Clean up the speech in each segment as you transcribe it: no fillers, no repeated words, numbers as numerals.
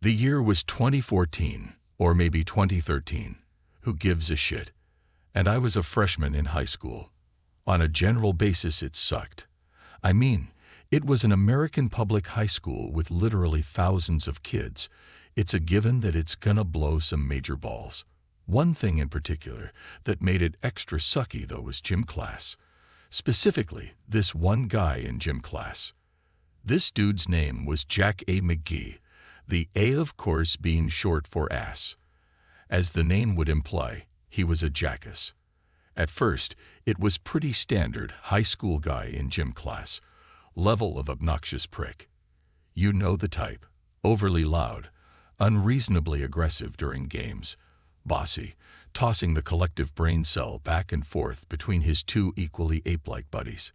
The year was 2014, or maybe 2013. Who gives a shit? And I was a freshman in high school. On a general basis, it sucked. I mean, it was an American public high school with literally thousands of kids. It's a given that it's gonna blow some major balls. One thing in particular that made it extra sucky, though, was gym class. Specifically, this one guy in gym class. This dude's name was Jack A. McGee, the A, of course, being short for ass. As the name would imply, he was a jackass. At first, it was pretty standard high school guy in gym class. Level of obnoxious prick. You know the type. Overly loud, unreasonably aggressive during games, bossy, tossing the collective brain cell back and forth between his two equally ape-like buddies.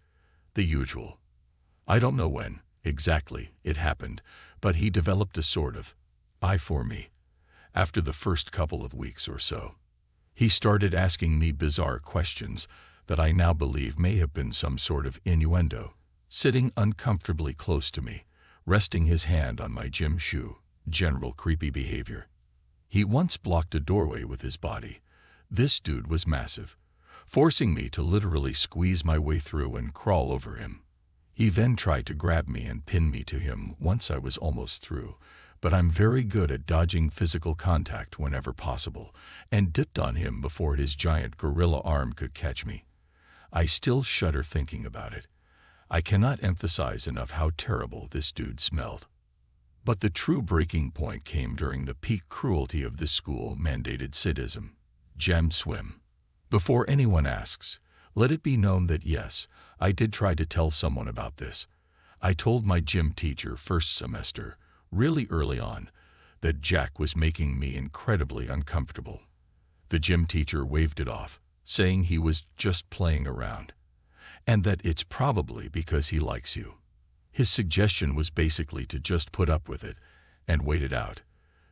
The usual. I don't know when, exactly, it happened, but he developed a sort of eye for me. After the first couple of weeks or so, he started asking me bizarre questions that I now believe may have been some sort of innuendo, sitting uncomfortably close to me, resting his hand on my gym shoe. General creepy behavior. He once blocked a doorway with his body. This dude was massive, forcing me to literally squeeze my way through and crawl over him. He then tried to grab me and pin me to him once I was almost through, but I'm very good at dodging physical contact whenever possible, and dipped on him before his giant gorilla arm could catch me. I still shudder thinking about it. I cannot emphasize enough how terrible this dude smelled. But the true breaking point came during the peak cruelty of this school-mandated sadism. Gym swim. Before anyone asks, let it be known that yes, I did try to tell someone about this. I told my gym teacher first semester, really early on, that Jack was making me incredibly uncomfortable. The gym teacher waved it off, saying he was just playing around, and that it's probably because he likes you. His suggestion was basically to just put up with it and wait it out,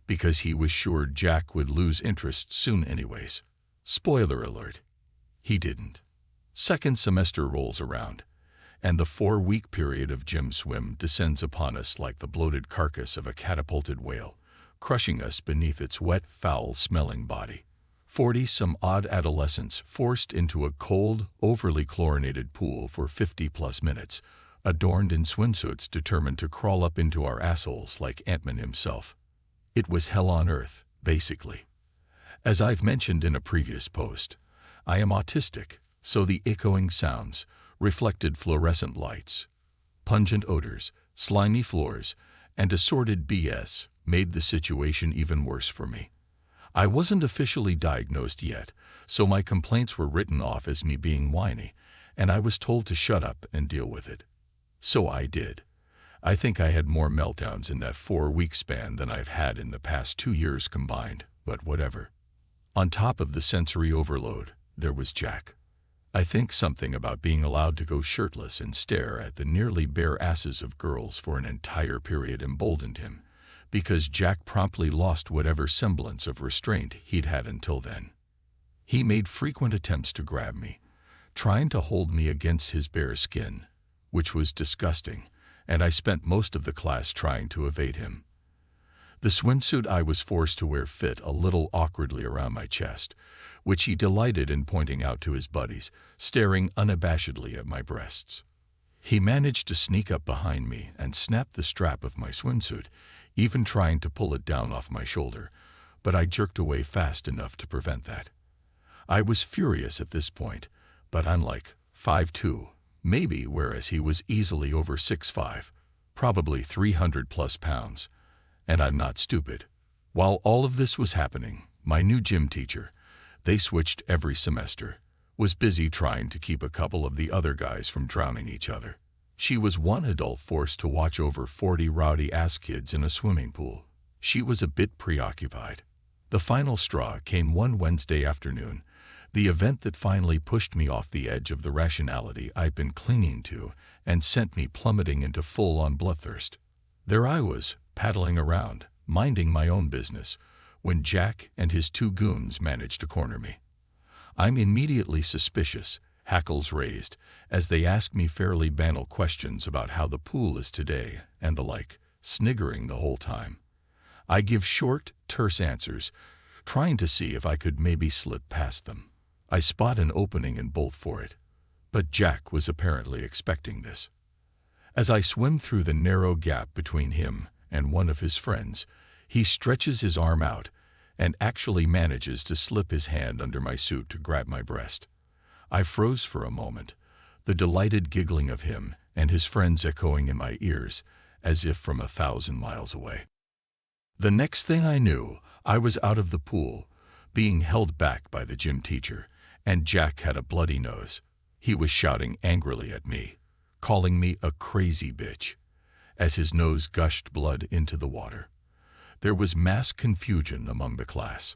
because he was sure Jack would lose interest soon anyways. Spoiler alert, he didn't. Second semester rolls around, and the 4-week period of gym swim descends upon us like the bloated carcass of a catapulted whale, crushing us beneath its wet, foul-smelling body. 40-some-odd adolescents forced into a cold, overly chlorinated pool for 50-plus minutes, adorned in swimsuits determined to crawl up into our assholes like Ant-Man himself. It was hell on earth, basically. As I've mentioned in a previous post, I am autistic, so the echoing sounds, reflected fluorescent lights, pungent odors, slimy floors, and assorted BS made the situation even worse for me. I wasn't officially diagnosed yet, so my complaints were written off as me being whiny, and I was told to shut up and deal with it. So I did. I think I had more meltdowns in that 4-week span than I've had in the past 2 years combined, but whatever. On top of the sensory overload, there was Jack. I think something about being allowed to go shirtless and stare at the nearly bare asses of girls for an entire period emboldened him, because Jack promptly lost whatever semblance of restraint he'd had until then. He made frequent attempts to grab me, trying to hold me against his bare skin, which was disgusting, and I spent most of the class trying to evade him. The swimsuit I was forced to wear fit a little awkwardly around my chest, which he delighted in pointing out to his buddies, staring unabashedly at my breasts. He managed to sneak up behind me and snap the strap of my swimsuit, even trying to pull it down off my shoulder, but I jerked away fast enough to prevent that. I was furious at this point, but I'm like 5'2", maybe, whereas he was easily over 6'5", probably 300+ pounds. And I'm not stupid. While all of this was happening, my new gym teacher, they switched every semester, was busy trying to keep a couple of the other guys from drowning each other. She was one adult forced to watch over 40 rowdy-ass kids in a swimming pool. She was a bit preoccupied. The final straw came one Wednesday afternoon, the event that finally pushed me off the edge of the rationality I've been clinging to and sent me plummeting into full-on bloodthirst. There I was, paddling around, minding my own business, when Jack and his 2 goons managed to corner me. I'm immediately suspicious, hackles raised, as they ask me fairly banal questions about how the pool is today and the like, sniggering the whole time. I give short, terse answers, trying to see if I could maybe slip past them. I spot an opening and bolt for it, but Jack was apparently expecting this. As I swim through the narrow gap between him and one of his friends, he stretches his arm out and actually manages to slip his hand under my suit to grab my breast. I froze for a moment, the delighted giggling of him and his friends echoing in my ears as if from 1,000 miles away. The next thing I knew, I was out of the pool, being held back by the gym teacher, and Jack had a bloody nose. He was shouting angrily at me, calling me a crazy bitch, as his nose gushed blood into the water. There was mass confusion among the class.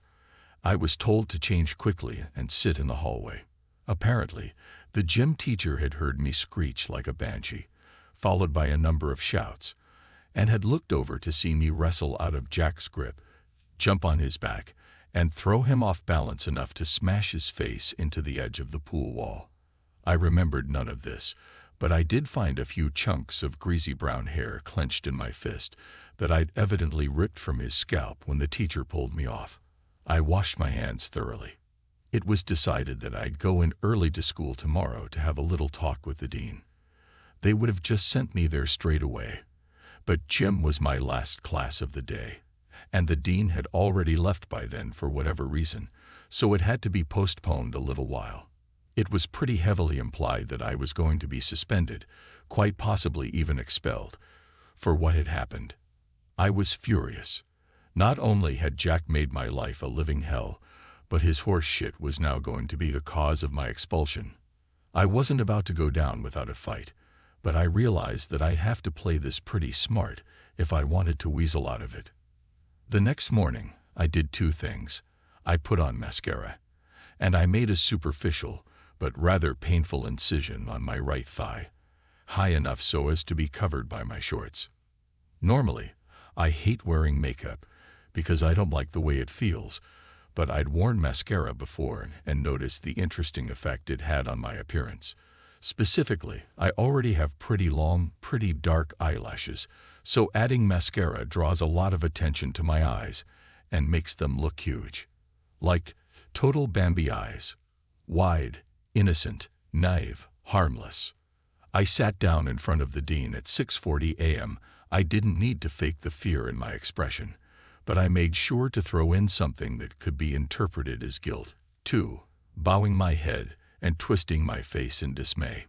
I was told to change quickly and sit in the hallway. Apparently, the gym teacher had heard me screech like a banshee, followed by a number of shouts, and had looked over to see me wrestle out of Jack's grip, jump on his back, and throw him off balance enough to smash his face into the edge of the pool wall. I remembered none of this, but I did find a few chunks of greasy brown hair clenched in my fist that I'd evidently ripped from his scalp when the teacher pulled me off. I washed my hands thoroughly. It was decided that I'd go in early to school tomorrow to have a little talk with the dean. They would have just sent me there straight away, but gym was my last class of the day, and the dean had already left by then for whatever reason, so it had to be postponed a little while. It was pretty heavily implied that I was going to be suspended, quite possibly even expelled, for what had happened. I was furious. Not only had Jack made my life a living hell, but his horse shit was now going to be the cause of my expulsion. I wasn't about to go down without a fight, but I realized that I'd have to play this pretty smart if I wanted to weasel out of it. The next morning, I did two things. I put on mascara, and I made a superficial, but rather painful incision on my right thigh, high enough so as to be covered by my shorts. Normally, I hate wearing makeup because I don't like the way it feels, but I'd worn mascara before and noticed the interesting effect it had on my appearance. Specifically, I already have pretty long, pretty dark eyelashes, so adding mascara draws a lot of attention to my eyes and makes them look huge. Like total Bambi eyes. Wide, innocent, naive, harmless. I sat down in front of the dean at 6:40 a.m. I didn't need to fake the fear in my expression, but I made sure to throw in something that could be interpreted as guilt, too, bowing my head and twisting my face in dismay.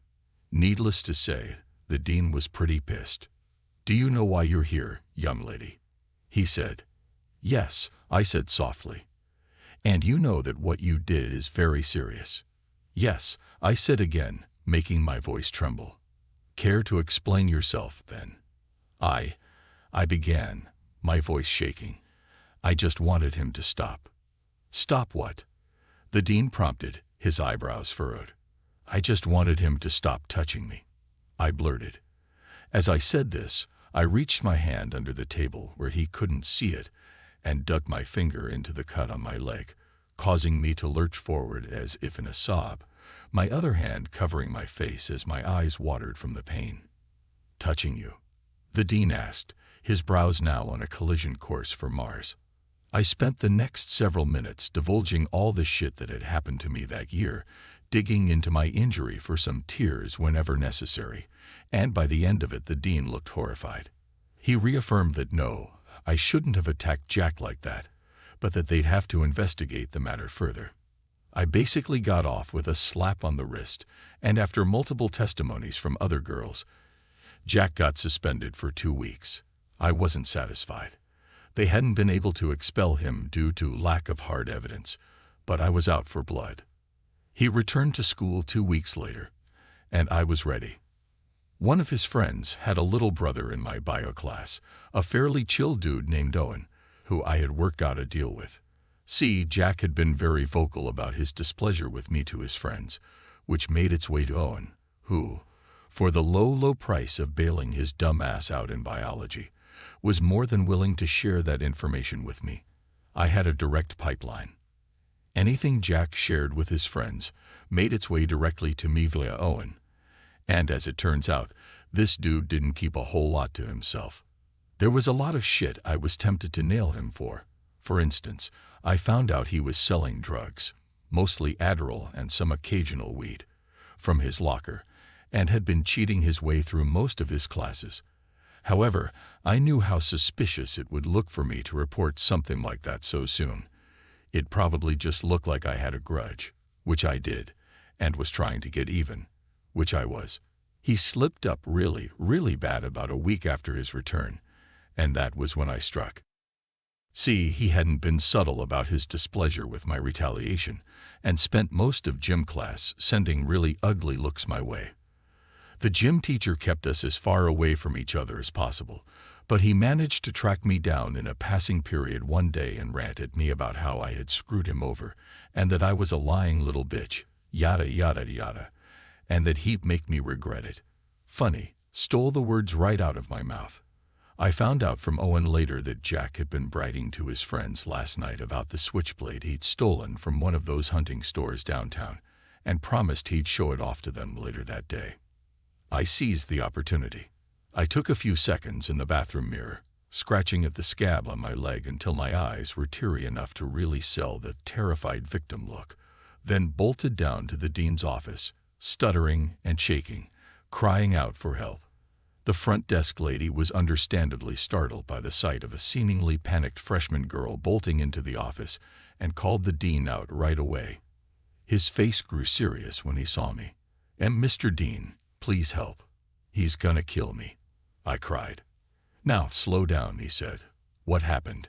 Needless to say, the dean was pretty pissed. "Do you know why you're here, young lady?" he said. "Yes," I said softly. "And you know that what you did is very serious?" "Yes," I said again, making my voice tremble. "Care to explain yourself, then?" I began, my voice shaking. I just wanted him to stop. "Stop what?" the dean prompted, his eyebrows furrowed. "I just wanted him to stop touching me," I blurted. As I said this, I reached my hand under the table where he couldn't see it and dug my finger into the cut on my leg, causing me to lurch forward as if in a sob, my other hand covering my face as my eyes watered from the pain. "Touching you?" the dean asked, his brows now on a collision course for Mars. I spent the next several minutes divulging all the shit that had happened to me that year, digging into my injury for some tears whenever necessary, and by the end of it the dean looked horrified. He reaffirmed that no, I shouldn't have attacked Jack like that, but that they'd have to investigate the matter further. I basically got off with a slap on the wrist, and after multiple testimonies from other girls, Jack got suspended for 2 weeks. I wasn't satisfied. They hadn't been able to expel him due to lack of hard evidence, but I was out for blood. He returned to school 2 weeks later, and I was ready. One of his friends had a little brother in my bio class, a fairly chill dude named Owen, who I had worked out a deal with. See, Jack had been very vocal about his displeasure with me to his friends, which made its way to Owen, who, for the low price of bailing his dumb ass out in biology, was more than willing to share that information with me. I had a direct pipeline. Anything Jack shared with his friends made its way directly to me via Owen, and as it turns out, this dude didn't keep a whole lot to himself. There was a lot of shit I was tempted to nail him for. For instance, I found out he was selling drugs, mostly Adderall and some occasional weed, from his locker, and had been cheating his way through most of his classes. However, I knew how suspicious it would look for me to report something like that so soon. It probably just looked like I had a grudge, which I did, and was trying to get even, which I was. He slipped up really, really bad about a week after his return, and that was when I struck. See, he hadn't been subtle about his displeasure with my retaliation, and spent most of gym class sending really ugly looks my way. The gym teacher kept us as far away from each other as possible, but he managed to track me down in a passing period one day and rant at me about how I had screwed him over, and that I was a lying little bitch, yada yada yada, and that he'd make me regret it. Funny, stole the words right out of my mouth. I found out from Owen later that Jack had been bragging to his friends last night about the switchblade he'd stolen from one of those hunting stores downtown, and promised he'd show it off to them later that day. I seized the opportunity. I took a few seconds in the bathroom mirror, scratching at the scab on my leg until my eyes were teary enough to really sell the terrified victim look, then bolted down to the dean's office, stuttering and shaking, crying out for help. The front desk lady was understandably startled by the sight of a seemingly panicked freshman girl bolting into the office and called the dean out right away. His face grew serious when he saw me. "Mr. Dean, please help. He's gonna kill me," I cried. "Now, slow down," he said. "What happened?"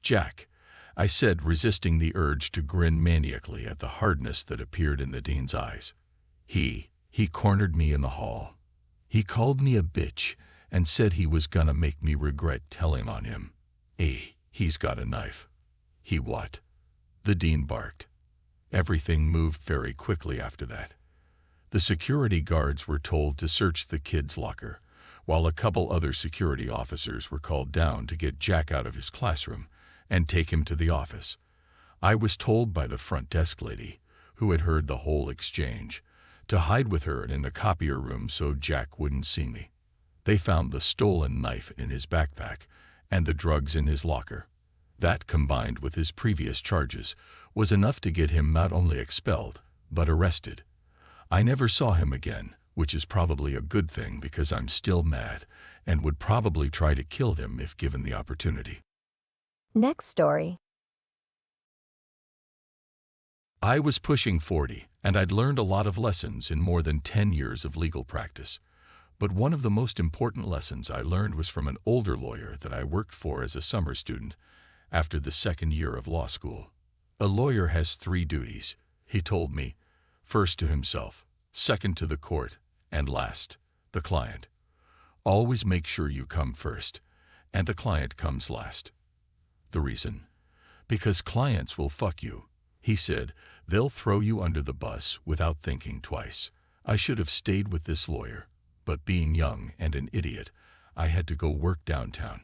"Jack," I said, resisting the urge to grin maniacally at the hardness that appeared in the dean's eyes. He cornered me in the hall. He called me a bitch and said he was gonna make me regret telling on him. He's got a knife." "He what?" the dean barked. Everything moved very quickly after that. The security guards were told to search the kid's locker, while a couple other security officers were called down to get Jack out of his classroom and take him to the office. I was told by the front desk lady, who had heard the whole exchange, to hide with her in the copier room so Jack wouldn't see me. They found the stolen knife in his backpack and the drugs in his locker. That, combined with his previous charges, was enough to get him not only expelled, but arrested. I never saw him again, which is probably a good thing because I'm still mad and would probably try to kill him if given the opportunity. Next story. I was pushing 40, and I'd learned a lot of lessons in more than 10 years of legal practice. But one of the most important lessons I learned was from an older lawyer that I worked for as a summer student after the second year of law school. A lawyer has 3 duties, he told me: first to himself, second to the court, and last, the client. Always make sure you come first, and the client comes last. The reason? Because clients will fuck you. He said, they'll throw you under the bus without thinking twice. I should have stayed with this lawyer, but being young and an idiot, I had to go work downtown.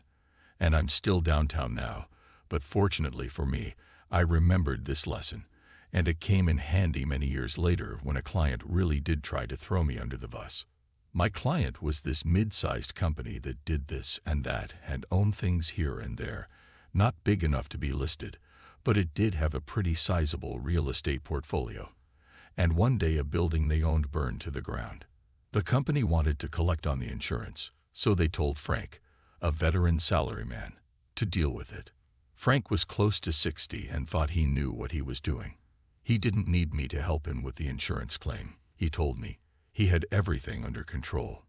And I'm still downtown now, but fortunately for me, I remembered this lesson, and it came in handy many years later when a client really did try to throw me under the bus. My client was this mid-sized company that did this and that and owned things here and there, not big enough to be listed, but it did have a pretty sizable real estate portfolio. And one day a building they owned burned to the ground. The company wanted to collect on the insurance, so they told Frank, a veteran salaryman, to deal with it. Frank was close to 60 and thought he knew what he was doing. He didn't need me to help him with the insurance claim, he told me. He had everything under control.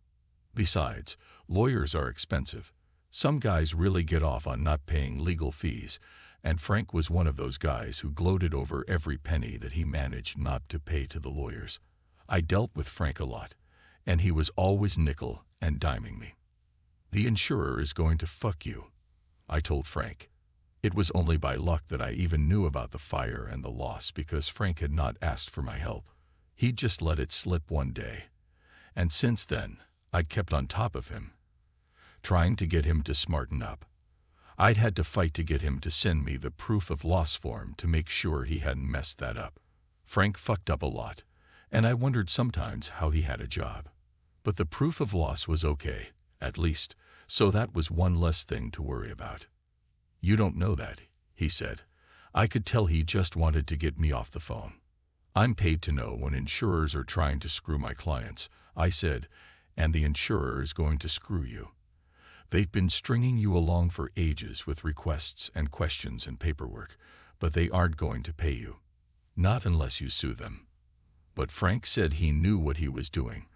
Besides, lawyers are expensive. Some guys really get off on not paying legal fees, and Frank was one of those guys who gloated over every penny that he managed not to pay to the lawyers. I dealt with Frank a lot, and he was always nickel and diming me. "The insurer is going to fuck you," I told Frank. It was only by luck that I even knew about the fire and the loss because Frank had not asked for my help. He'd just let it slip one day. And since then, I'd kept on top of him, trying to get him to smarten up. I'd had to fight to get him to send me the proof of loss form to make sure he hadn't messed that up. Frank fucked up a lot, and I wondered sometimes how he had a job. But the proof of loss was okay, at least, So that was one less thing to worry about. You don't know that, he said. I could tell he just wanted to get me off the phone. I'm paid to know when insurers are trying to screw my clients, I said, and the insurer is going to screw you. They've been stringing you along for ages with requests and questions and paperwork, but they aren't going to pay you. Not unless you sue them. But Frank said he knew what he was doing,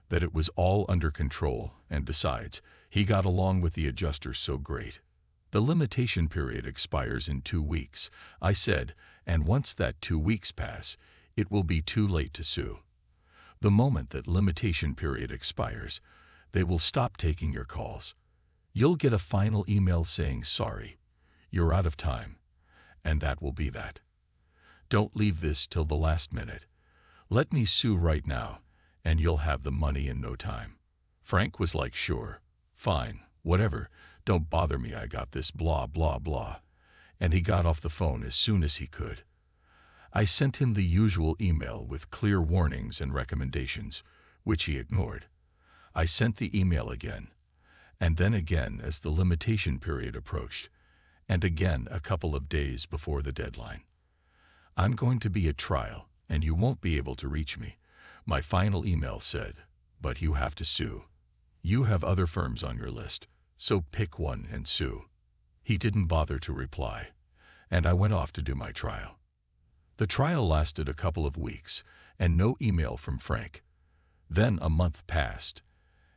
that it was all under control, and besides, he got along with the adjusters so great. The limitation period expires in 2 weeks, I said, and once that 2 weeks pass, it will be too late to sue. The moment that limitation period expires, they will stop taking your calls. You'll get a final email saying, sorry, you're out of time, and that will be that. Don't leave this till the last minute. Let me sue right now, and you'll have the money in no time. Frank was like, sure, fine, whatever, don't bother me, I got this, blah, blah, blah. And he got off the phone as soon as he could. I sent him the usual email with clear warnings and recommendations, which he ignored. I sent the email again, and then again as the limitation period approached, and again a couple of days before the deadline. I'm going to be at trial, and you won't be able to reach me, my final email said, but you have to sue. You have other firms on your list, so pick one and sue. He didn't bother to reply, and I went off to do my trial. The trial lasted a couple of weeks, and no email from Frank. Then a month passed,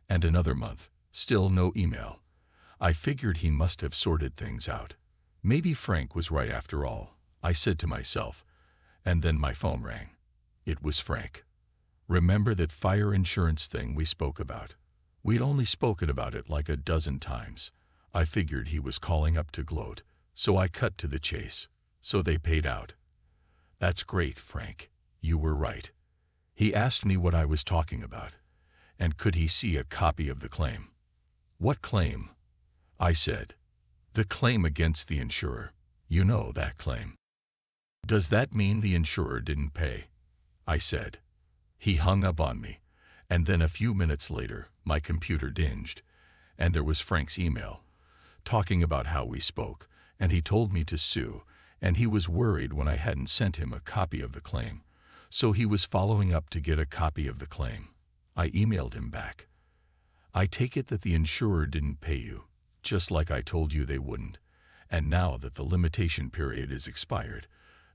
and another month, still no email. I figured he must have sorted things out. Maybe Frank was right after all, I said to myself, and then my phone rang. It was Frank. Remember that fire insurance thing we spoke about? We'd only spoken about it like a dozen times. I figured he was calling up to gloat, so I cut to the chase. So they paid out. That's great, Frank. You were right. He asked me what I was talking about, and could he see a copy of the claim. What claim? I said. The claim against the insurer. You know that claim. Does that mean the insurer didn't pay? I said. He hung up on me, and then a few minutes later, my computer dinged, and there was Frank's email, talking about how we spoke, and he told me to sue, and he was worried when I hadn't sent him a copy of the claim, so he was following up to get a copy of the claim. I emailed him back. I take it that the insurer didn't pay you, just like I told you they wouldn't, and now that the limitation period is expired,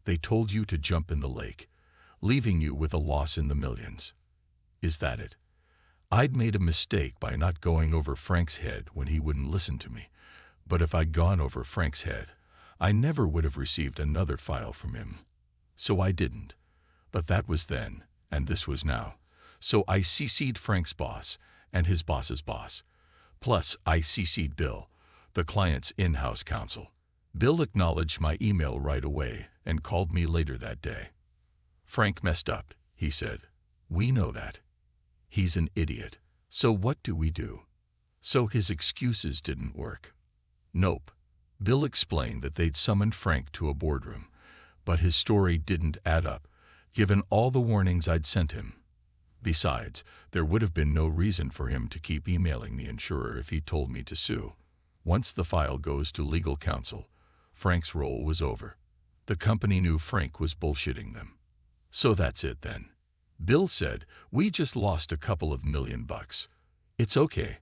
they told you to jump in the lake, leaving you with a loss in the millions. Is that it? I'd made a mistake by not going over Frank's head when he wouldn't listen to me, but if I'd gone over Frank's head, I never would have received another file from him. So I didn't. But that was then, and this was now. So I CC'd Frank's boss and his boss's boss. Plus, I CC'd Bill, the client's in-house counsel. Bill acknowledged my email right away and called me later that day. Frank messed up, he said. We know that. He's an idiot. So what do we do? So his excuses didn't work. Nope. Bill explained that they'd summoned Frank to a boardroom, but his story didn't add up, given all the warnings I'd sent him. Besides, there would have been no reason for him to keep emailing the insurer if he told me to sue. Once the file goes to legal counsel, Frank's role was over. The company knew Frank was bullshitting them. So that's it then. Bill said, we just lost a couple of $1 million. It's okay,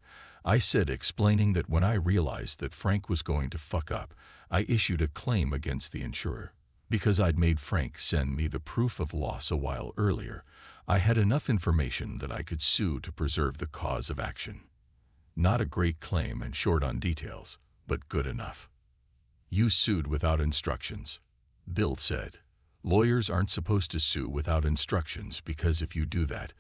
I said, explaining that when I realized that Frank was going to fuck up, I issued a claim against the insurer. Because I'd made Frank send me the proof of loss a while earlier, I had enough information that I could sue to preserve the cause of action. Not a great claim and short on details, but good enough. You sued without instructions, Bill said. Lawyers aren't supposed to sue without instructions because if you do that,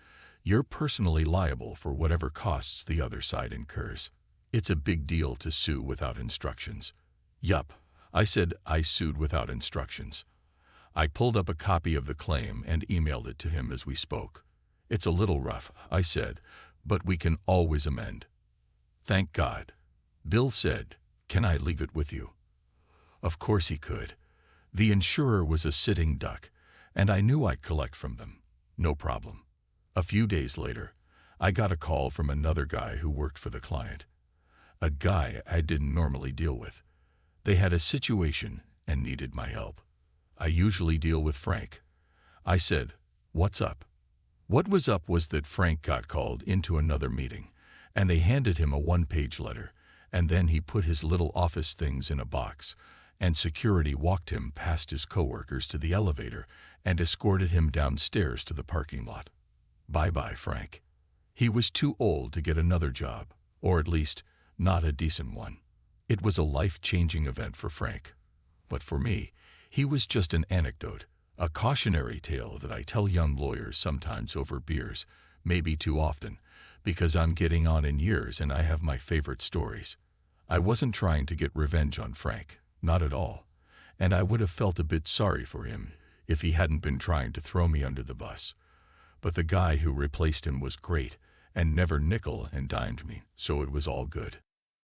you're personally liable for whatever costs the other side incurs. It's a big deal to sue without instructions. Yup, I said I sued without instructions. I pulled up a copy of the claim and emailed it to him as we spoke. It's a little rough, I said, but we can always amend. Thank God. Bill said, can I leave it with you? Of course he could. The insurer was a sitting duck, and I knew I'd collect from them. No problem. A few days later, I got a call from another guy who worked for the client. A guy I didn't normally deal with. They had a situation and needed my help. I usually deal with Frank. I said, "What's up?" What was up was that Frank got called into another meeting, and they handed him a one-page letter, and then he put his little office things in a box, and security walked him past his coworkers to the elevator and escorted him downstairs to the parking lot. Bye-bye, Frank. He was too old to get another job, or at least not a decent one. It was a life-changing event for Frank. But for me, he was just an anecdote, a cautionary tale that I tell young lawyers sometimes over beers, maybe too often, because I'm getting on in years and I have my favorite stories. I wasn't trying to get revenge on Frank, not at all, and I would have felt a bit sorry for him if he hadn't been trying to throw me under the bus. But the guy who replaced him was great and never nickel and dimed me, so it was all good.